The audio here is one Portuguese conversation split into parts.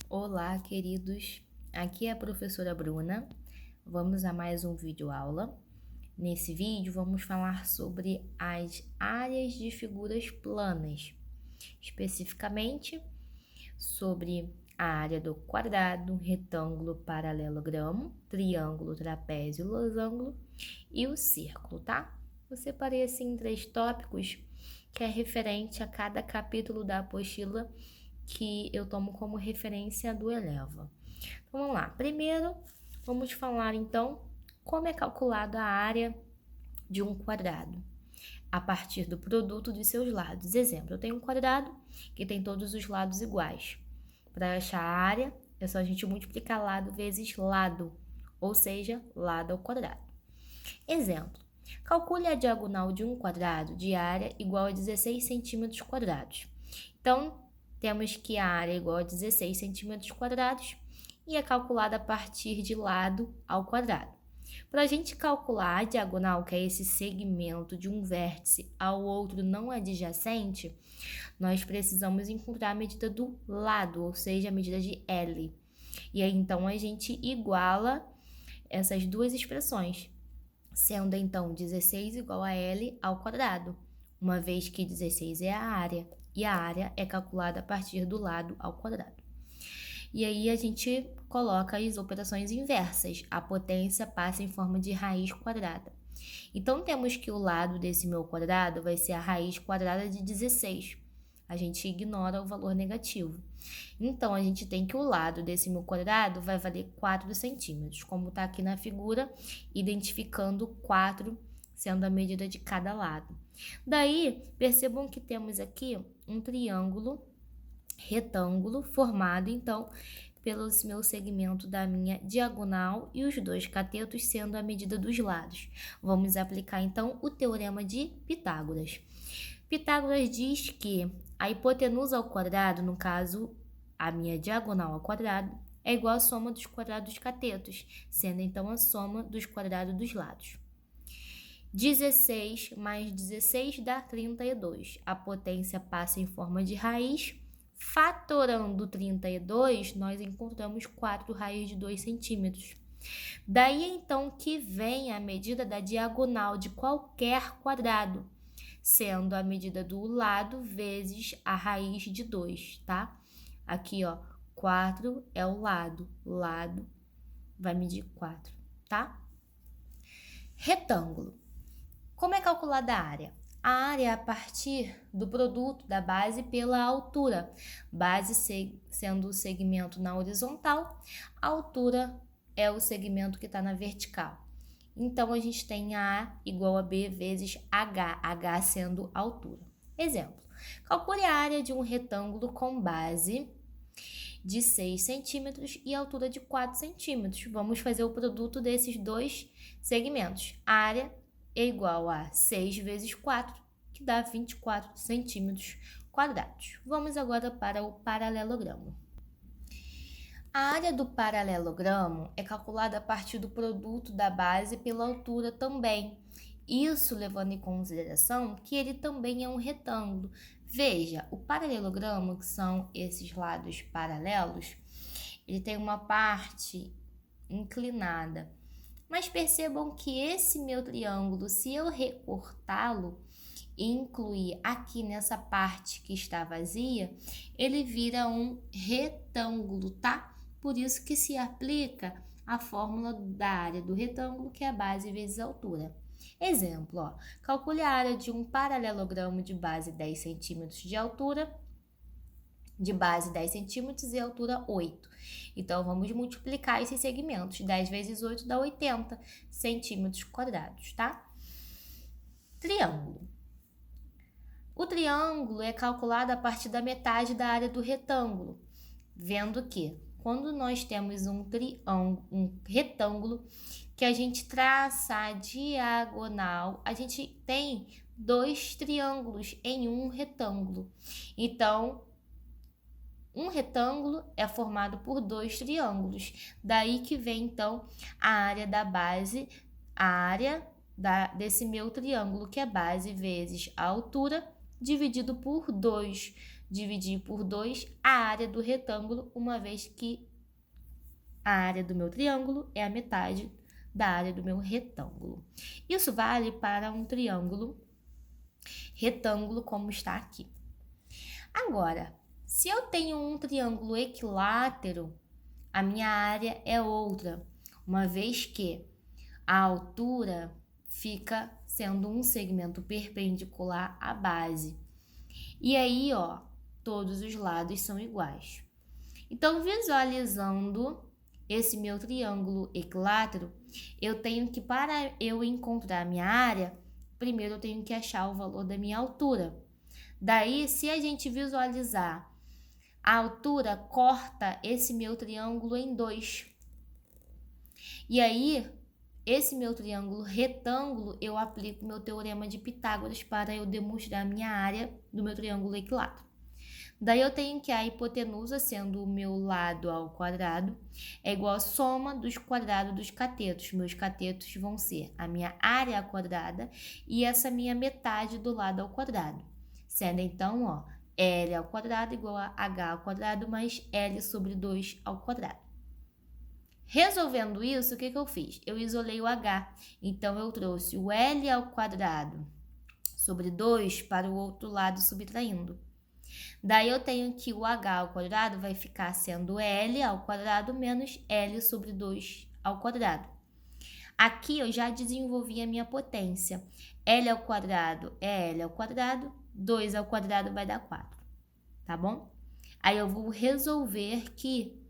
Olá, queridos. Aqui é a professora Bruna. Vamos a mais um vídeo aula. Nesse vídeo vamos falar sobre as áreas de figuras planas, especificamente sobre a área do quadrado, retângulo, paralelogramo, triângulo, trapézio, losango e o círculo, tá? Eu separei assim em 3 tópicos que é referente a cada capítulo da apostila que eu tomo como referência do Eleva. Então, vamos lá. Primeiro, vamos falar então como é calculada a área de um quadrado a partir do produto de seus lados. Exemplo, eu tenho um quadrado que tem todos os lados iguais. Para achar a área, é só a gente multiplicar lado vezes lado, ou seja, lado ao quadrado. Exemplo, calcule a diagonal de um quadrado de área igual a 16 centímetros quadrados. Então, temos que a área é igual a 16 centímetros quadrados e é calculada a partir de lado ao quadrado. Para a gente calcular a diagonal, que é esse segmento de um vértice ao outro não adjacente, nós precisamos encontrar a medida do lado, ou seja, a medida de L. E aí, então, a gente iguala essas duas expressões, sendo então 16 igual a L ao quadrado, uma vez que 16 é a área, e a área é calculada a partir do lado ao quadrado. E aí a gente coloca as operações inversas, a potência passa em forma de raiz quadrada. Então, temos que o lado desse meu quadrado vai ser a raiz quadrada de 16. A gente ignora o valor negativo. Então, a gente tem que o lado desse meu quadrado vai valer 4 centímetros, como está aqui na figura, identificando 4 sendo a medida de cada lado. Daí, percebam que temos aqui um triângulo retângulo formado, então, pelo meu segmento da minha diagonal e os dois catetos sendo a medida dos lados. Vamos aplicar, então, o teorema de Pitágoras. Pitágoras diz que a hipotenusa ao quadrado, no caso, a minha diagonal ao quadrado, é igual à soma dos quadrados dos catetos, sendo então a soma dos quadrados dos lados. 16 mais 16 dá 32. A potência passa em forma de raiz. Fatorando 32, nós encontramos 4 raiz de 2 centímetros. Daí, então, que vem a medida da diagonal de qualquer quadrado, sendo a medida do lado vezes a raiz de 2, tá? Aqui, ó, 4 é o lado vai medir 4, tá? Retângulo. Como é calculada a área? A área é a partir do produto da base pela altura. Base sendo o segmento na horizontal, a altura é o segmento que está na vertical. Então, a gente tem A igual a B vezes H, H sendo a altura. Exemplo, calcule a área de um retângulo com base de 6 centímetros e altura de 4 centímetros. Vamos fazer o produto desses dois segmentos. A área é igual a 6 vezes 4, que dá 24 centímetros quadrados. Vamos agora para o paralelogramo. A área do paralelogramo é calculada a partir do produto da base pela altura também. Isso levando em consideração que ele também é um retângulo. Veja, o paralelogramo, que são esses lados paralelos, ele tem uma parte inclinada. Mas percebam que esse meu triângulo, se eu recortá-lo e incluir aqui nessa parte que está vazia, ele vira um retângulo, tá? Por isso que se aplica a fórmula da área do retângulo, que é a base vezes a altura. Exemplo, ó, calcule a área de um paralelogramo de base 10 centímetros de altura, de base 10 centímetros e altura 8. Então, vamos multiplicar esses segmentos. 10 vezes 8 dá 80 centímetros quadrados, tá? Triângulo. O triângulo é calculado a partir da metade da área do retângulo, vendo que quando nós temos um retângulo que a gente traça a diagonal, a gente tem 2 triângulos em um retângulo. Então, um retângulo é formado por 2 triângulos. Daí que vem, então, a área da base, a área desse meu triângulo, que é base vezes a altura, dividido por 2. dividir por 2 a área do retângulo, uma vez que a área do meu triângulo é a metade da área do meu retângulo. Isso vale para um triângulo retângulo, como está aqui. Agora, se eu tenho um triângulo equilátero, a minha área é outra, uma vez que a altura fica sendo um segmento perpendicular à base. E aí, ó, todos os lados são iguais. Então, visualizando esse meu triângulo equilátero, eu tenho que, para eu encontrar a minha área, primeiro eu tenho que achar o valor da minha altura. Daí, se a gente visualizar, a altura corta esse meu triângulo em 2. E aí, esse meu triângulo retângulo, eu aplico meu teorema de Pitágoras para eu demonstrar a minha área do meu triângulo equilátero. Daí eu tenho que a hipotenusa, sendo o meu lado ao quadrado, é igual a soma dos quadrados dos catetos. Meus catetos vão ser a minha área quadrada e essa minha metade do lado ao quadrado. Sendo então, ó, L ao quadrado igual a H ao quadrado mais L sobre 2 ao quadrado. Resolvendo isso, o que eu fiz? Eu isolei o H, então eu trouxe o L ao quadrado sobre 2 para o outro lado subtraindo. Daí eu tenho que o H ao quadrado vai ficar sendo L ao quadrado menos L sobre 2 ao quadrado. Aqui eu já desenvolvi a minha potência. L ao quadrado é L ao quadrado, 2 ao quadrado vai dar 4, tá bom? Aí eu vou resolver que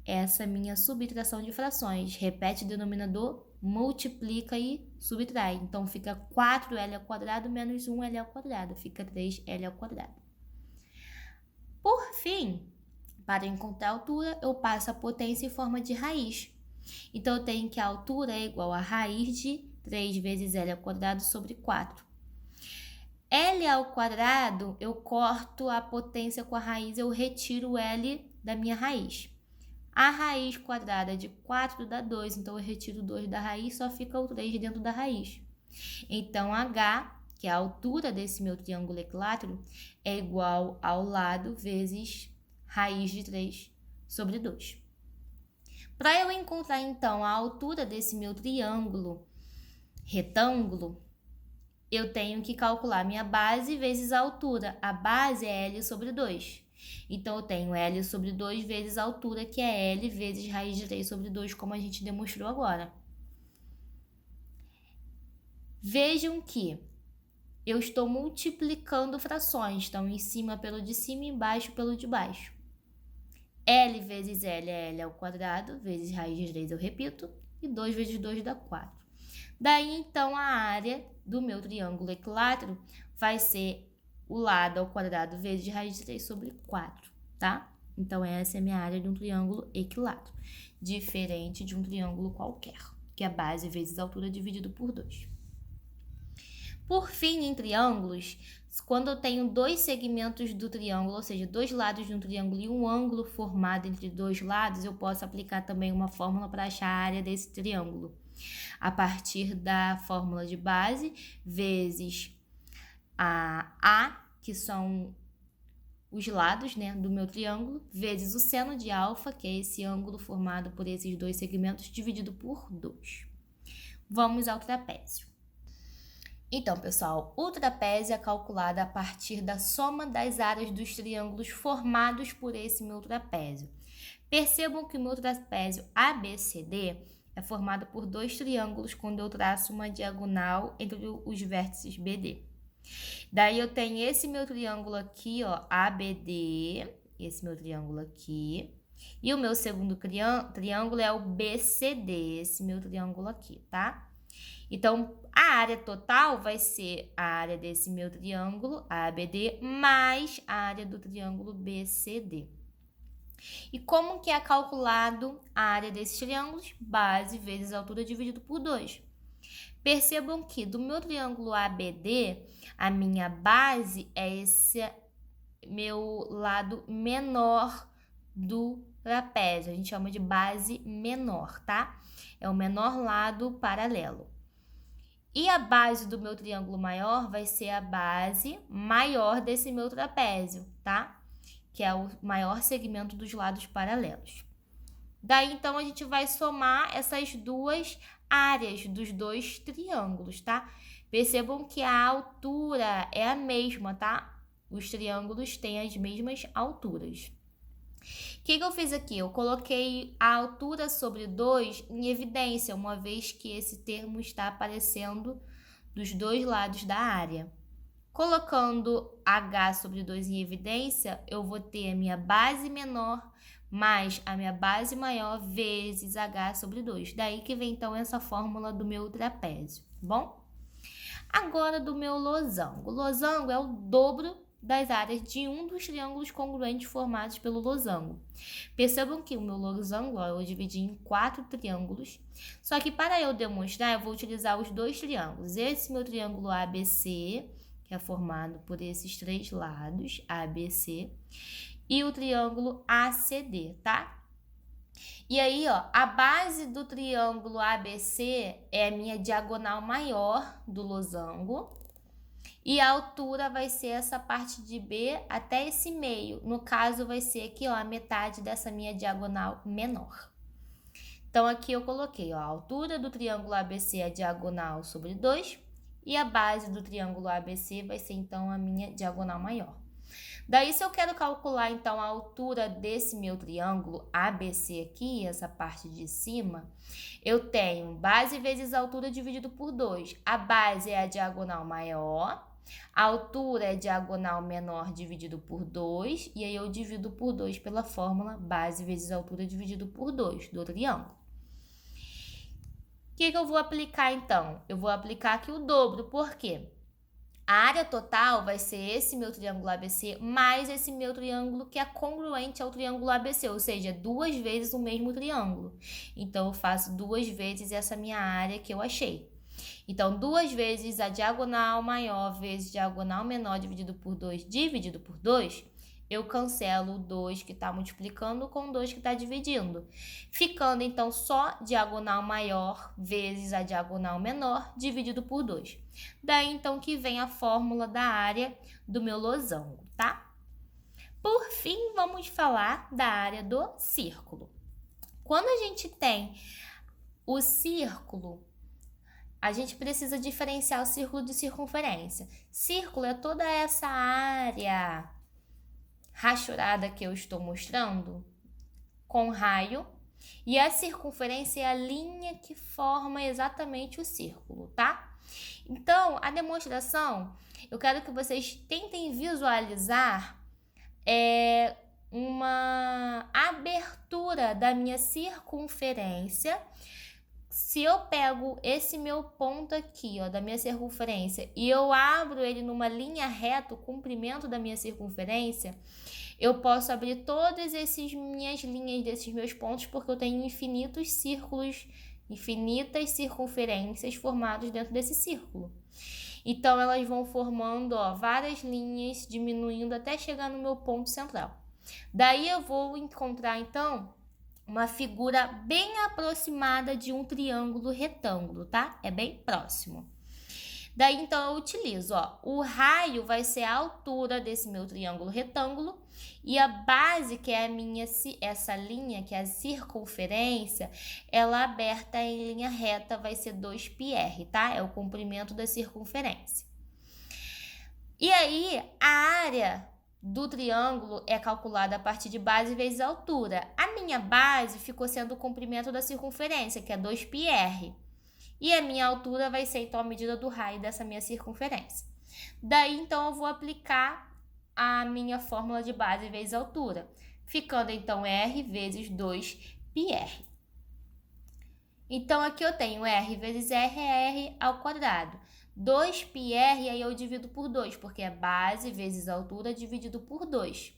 essa minha subtração de frações. Repete o denominador, multiplica e subtrai. Então, fica 4L ao quadrado menos 1L ao quadrado. Fica 3L ao quadrado. Por fim, para encontrar a altura, eu passo a potência em forma de raiz. Então, eu tenho que a altura é igual a raiz de 3 vezes L ao quadrado sobre 4. L ao quadrado, eu corto a potência com a raiz, eu retiro o L da minha raiz. A raiz quadrada de 4 dá 2, então eu retiro 2 da raiz, só fica o 3 dentro da raiz. Então, H, que é a altura desse meu triângulo equilátero, é igual ao lado vezes raiz de 3 sobre 2. Para eu encontrar, então, a altura desse meu triângulo retângulo, eu tenho que calcular minha base vezes a altura. A base é L sobre 2. Então, eu tenho L sobre 2 vezes a altura, que é L vezes raiz de 3 sobre 2, como a gente demonstrou agora. Vejam que eu estou multiplicando frações. Então, em cima pelo de cima e embaixo pelo de baixo. L vezes L é L ao quadrado, vezes raiz de 3, eu repito. E 2 vezes 2 dá 4. Daí, então, a área do meu triângulo equilátero vai ser o lado ao quadrado vezes raiz de 3 sobre 4, tá? Então, essa é a minha área de um triângulo equilátero, diferente de um triângulo qualquer, que é a base vezes a altura dividido por 2. Por fim, em triângulos, quando eu tenho dois segmentos do triângulo, ou seja, dois lados de um triângulo e um ângulo formado entre dois lados, eu posso aplicar também uma fórmula para achar a área desse triângulo. A partir da fórmula de base, vezes a, que são os lados, né, do meu triângulo, vezes o seno de alfa, que é esse ângulo formado por esses dois segmentos, dividido por 2. Vamos ao trapézio. Então, pessoal, o trapézio é calculado a partir da soma das áreas dos triângulos formados por esse meu trapézio. Percebam que o meu trapézio ABCD é formado por dois triângulos quando eu traço uma diagonal entre os vértices BD. Daí eu tenho esse meu triângulo aqui, ó, ABD, esse meu triângulo aqui. E o meu segundo triângulo é o BCD, esse meu triângulo aqui, tá? Então, a área total vai ser a área desse meu triângulo ABD mais a área do triângulo BCD. E como que é calculado a área desses triângulos? Base vezes a altura dividido por 2. Percebam que do meu triângulo ABD, a minha base é esse meu lado menor do trapézio. A gente chama de base menor, tá? É o menor lado paralelo. E a base do meu triângulo maior vai ser a base maior desse meu trapézio, tá? Que é o maior segmento dos lados paralelos. Daí, então, a gente vai somar essas duas áreas dos dois triângulos, tá? Percebam que a altura é a mesma, tá? Os triângulos têm as mesmas alturas. O que eu fiz aqui? Eu coloquei a altura sobre 2 em evidência, uma vez que esse termo está aparecendo dos dois lados da área. Colocando h sobre 2 em evidência, eu vou ter a minha base menor mais a minha base maior vezes h sobre 2. Daí que vem, então, essa fórmula do meu trapézio, tá bom? Agora, do meu losango. O losango é o dobro das áreas de um dos triângulos congruentes formados pelo losango. Percebam que o meu losango, ó, eu dividi em 4 triângulos, só que para eu demonstrar, eu vou utilizar os dois triângulos. Esse meu triângulo ABC, que é formado por esses 3 lados, ABC, e o triângulo ACD, tá? E aí, ó, a base do triângulo ABC é a minha diagonal maior do losango. E a altura vai ser essa parte de B até esse meio. No caso, vai ser aqui, ó, a metade dessa minha diagonal menor. Então, aqui eu coloquei, ó, a altura do triângulo ABC é diagonal sobre 2. E a base do triângulo ABC vai ser, então, a minha diagonal maior. Daí, se eu quero calcular, então, a altura desse meu triângulo ABC aqui, essa parte de cima, eu tenho base vezes altura dividido por 2. A base é a diagonal maior, a altura é diagonal menor dividido por 2, e aí eu divido por 2 pela fórmula base vezes altura dividido por 2 do triângulo. O que eu vou aplicar, então? Eu vou aplicar aqui o dobro, por quê? A área total vai ser esse meu triângulo ABC mais esse meu triângulo que é congruente ao triângulo ABC, ou seja, 2 vezes o mesmo triângulo. Então, eu faço 2 vezes essa minha área que eu achei. Então, 2 vezes a diagonal maior vezes diagonal menor dividido por 2, eu cancelo o 2 que está multiplicando com o 2 que está dividindo. Ficando, então, só diagonal maior vezes a diagonal menor dividido por 2. Daí, então, que vem a fórmula da área do meu losango, tá? Por fim, vamos falar da área do círculo. Quando a gente tem o círculo, a gente precisa diferenciar o círculo de circunferência. Círculo é toda essa área rachurada que eu estou mostrando com raio, e a circunferência é a linha que forma exatamente o círculo, tá? Então, a demonstração, eu quero que vocês tentem visualizar uma abertura da minha circunferência. Se eu pego esse meu ponto aqui, ó, da minha circunferência, e eu abro ele numa linha reta, o comprimento da minha circunferência, eu posso abrir todas essas minhas linhas desses meus pontos, porque eu tenho infinitos círculos, infinitas circunferências formadas dentro desse círculo. Então, elas vão formando, ó, várias linhas, diminuindo até chegar no meu ponto central. Daí, eu vou encontrar, então, uma figura bem aproximada de um triângulo retângulo, tá? É bem próximo. Daí, então, eu utilizo, ó, o raio vai ser a altura desse meu triângulo retângulo e a base, que é essa linha, que é a circunferência, ela aberta em linha reta vai ser 2πr, tá? É o comprimento da circunferência. E aí, a área do triângulo é calculada a partir de base vezes altura. A minha base ficou sendo o comprimento da circunferência, que é 2πr. E a minha altura vai ser, então, a medida do raio dessa minha circunferência. Daí, então, eu vou aplicar a minha fórmula de base vezes altura, ficando, então, R vezes 2πr. Então, aqui eu tenho R vezes R é R ao quadrado. 2πr, aí eu divido por 2, porque é base vezes altura dividido por 2.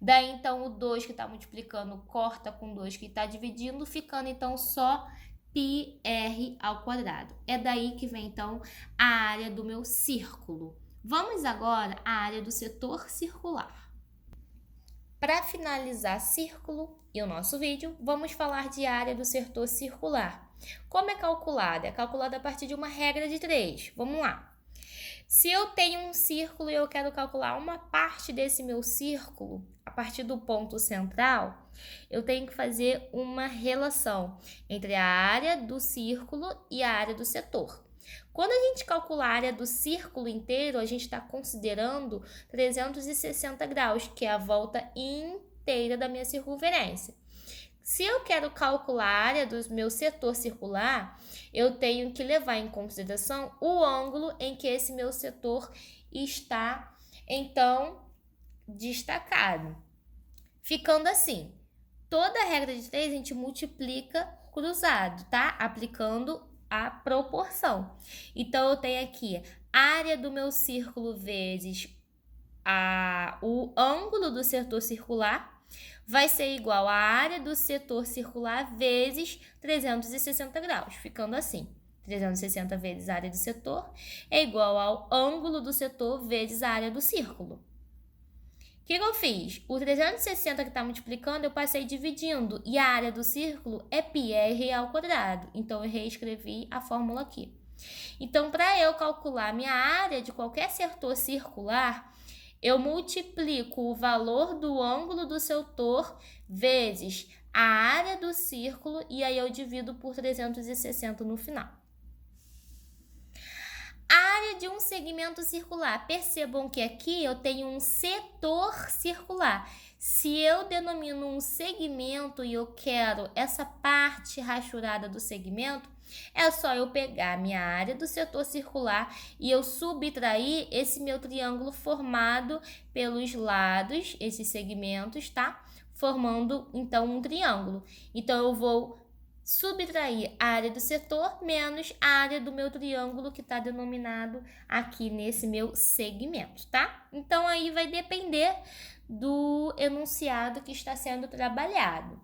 Daí, então, o 2 que está multiplicando corta com 2 que está dividindo, ficando, então, só πr ao quadrado. É daí que vem, então, a área do meu círculo. Vamos agora à área do setor circular. Para finalizar círculo e o nosso vídeo, vamos falar de área do setor circular. Como é calculada? É calculada a partir de uma regra de 3. Vamos lá. Se eu tenho um círculo e eu quero calcular uma parte desse meu círculo, a partir do ponto central, eu tenho que fazer uma relação entre a área do círculo e a área do setor. Quando a gente calcula a área do círculo inteiro, a gente está considerando 360 graus, que é a volta inteira da minha circunferência. Se eu quero calcular a área do meu setor circular, eu tenho que levar em consideração o ângulo em que esse meu setor está, então, destacado. Ficando assim, toda a regra de 3 a gente multiplica cruzado, tá? Aplicando a proporção. Então, eu tenho aqui a área do meu círculo vezes o ângulo do setor circular, vai ser igual à área do setor circular vezes 360 graus, ficando assim. 360 vezes a área do setor é igual ao ângulo do setor vezes a área do círculo. O que eu fiz? O 360 que está multiplicando, eu passei dividindo, e a área do círculo é πr ao quadrado. Então, eu reescrevi a fórmula aqui. Então, para eu calcular minha área de qualquer setor circular, eu multiplico o valor do ângulo do setor vezes a área do círculo e aí eu divido por 360 no final. A área de um segmento circular. Percebam que aqui eu tenho um setor circular. Se eu denomino um segmento e eu quero essa parte rachurada do segmento, é só eu pegar a minha área do setor circular e eu subtrair esse meu triângulo formado pelos lados, esses segmentos, tá? Formando, então, um triângulo. Então, eu vou subtrair a área do setor menos a área do meu triângulo que está denominado aqui nesse meu segmento, tá? Então, aí vai depender do enunciado que está sendo trabalhado.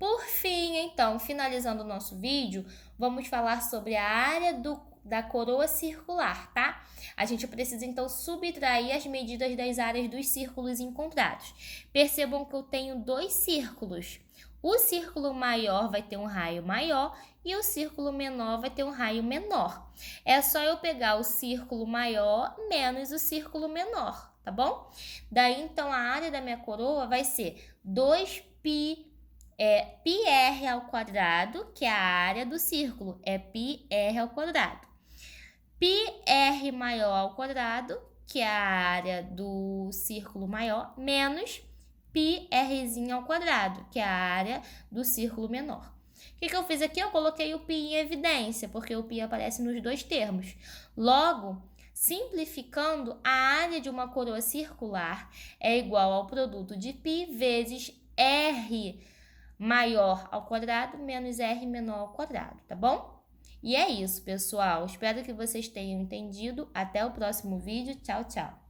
Por fim, então, finalizando o nosso vídeo, vamos falar sobre a área da coroa circular, tá? A gente precisa, então, subtrair as medidas das áreas dos círculos encontrados. Percebam que eu tenho 2 círculos. O círculo maior vai ter um raio maior e o círculo menor vai ter um raio menor. É só eu pegar o círculo maior menos o círculo menor, tá bom? Daí, então, a área da minha coroa vai ser 2πr ao quadrado, que é a área do círculo, é πr ao quadrado. πr maior ao quadrado, que é a área do círculo maior, menos πrzinho ao quadrado, que é a área do círculo menor. O que eu fiz aqui? Eu coloquei o π em evidência, porque o π aparece nos 2 termos. Logo, simplificando, a área de uma coroa circular é igual ao produto de π vezes r maior ao quadrado menos r menor ao quadrado, tá bom? E é isso, pessoal. Espero que vocês tenham entendido. Até o próximo vídeo. Tchau, tchau.